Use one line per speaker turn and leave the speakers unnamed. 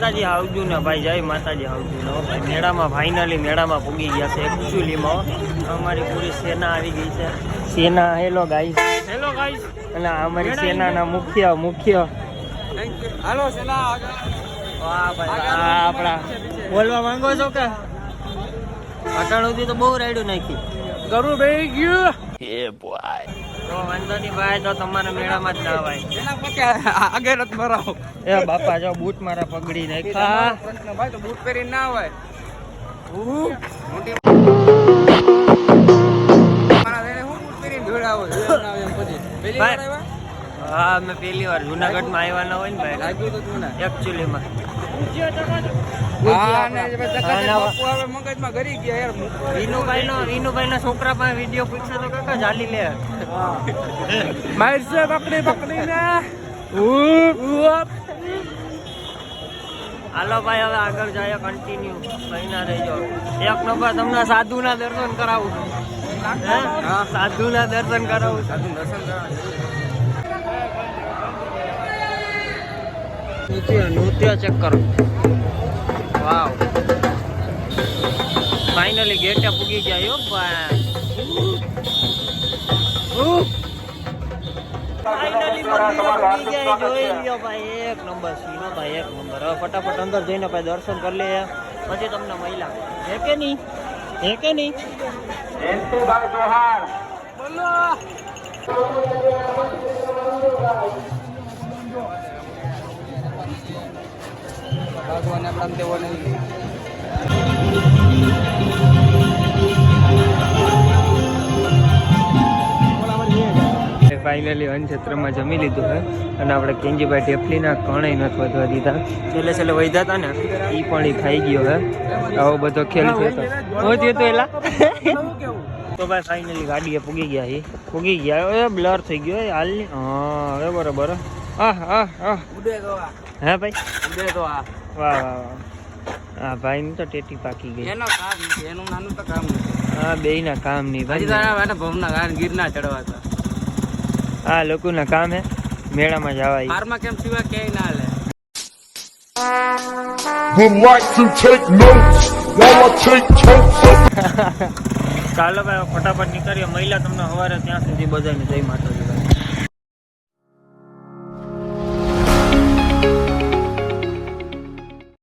માતાજી આવજો ને ભાઈ, જય માતાજી આવજો ને ભાઈ. મેળામાં ફાઇનલી મેળામાં પૂગી ગયા છે એકચ્યુઅલીમાં. અમારી પૂરી સેના આવી ગઈ છે. સેના હેલો ગાઈસ, હેલો ગાઈસ. અને અમારી સેનાના મુખ્ય
હાલો સેના.
વાહ ભાઈ, આપણા બોલવા માંગો છો કે અટાણ સુધી તો બહુ રાયડું નાખી
ગરુ બેહી ગયું.
એ બોય તો વાંધો નહીં ભાઈ, તો તમારા મેળામાં જ ના ભાઈ.
એના પછી આગળ જ મરાવો.
એ બાપા જો બૂટ મારા પગડી નાખ્યા
ભાઈ તો બૂટ પહેરીને ના આવે. મોટી મારા વેણે હું બૂટ પહેરીને દોડાવો એમ પછી પહેલી વાર આવ્યા.
હા, મેં પહેલી વાર જુનાગઢમાં આવ્યા ના હોય ને ભાઈ,
લાગ્યું તો તું ને
એકચ્યુઅલીમાં.
હા ને બાપુ હવે મગજમાં ગરી ગયા યાર.
વિનુભાઈના છોકરા પાસે વિડીયો પૂછ્યો તો કાકા ચાલી લે.
મારશે પકડીને.
હાલો ભાઈ, હવે આગળ જાય કન્ટિન્યુ મહિના રહેજો. એક નંબર તમને સાધુના દર્શન કરાવું છું. સાધુના દર્શન કરાવું છું. નૃત્ય ચેક કરો. વાવ, ફાઇનલી ગેટે પૂગી ગયા હો ભાઈ. ફાઇનલી મંદિરે પૂગી ગયા, જોઈ લ્યો ભાઈ. એક નંબર સીનો ભાઈ, એક નંબર. હવે ફટાફટ અંદર જઈને ભાઈ દર્શન કરી લે, પછી તમને મહિલા હે કે નહીં, હે કે નહીં.
બોલો ભગવાન આપણા દેવો નહીં.
ફાઇનલી અનક્ષેત્રમાં જમી લીધું છે અને આપણે કેંજીભાઈ ઢેફલીના કણાઈ નથી વધવા દીધા. છેલ્લે વધ્યા હતા ને એ પણ એ ખાઈ ગયો હે. આવો બધો ખેલ છે તો એલા તો ભાઈ ફાઇનલી ગાડીએ પૂગી ગયા એ બ્લર થઈ ગયો હાલની. હા હવે બરોબર. હે ભાઈ, વાહ વાહ. હા ભાઈ ની તો ટેટી પાકી ગઈ.
એનો કામ નથી, એનું નાનું તો કામ નથી.
હા, બેયના કામ નહીં ભાઈ.
ભવના ગાન ગીરના ચડવા હતા.
હા, લોકોના કામ હે મેળામાં જવાય.
ફાર્મા કેમ સિવાય ક્યાંય ના લે.
Would like to take notes while I take totes of
ચાલો ભાઈ ફટાફટ નીકળીએ. મહિલા તમને સવારે ત્યાં સુધી બધાને જય માતાજી ભાઈ.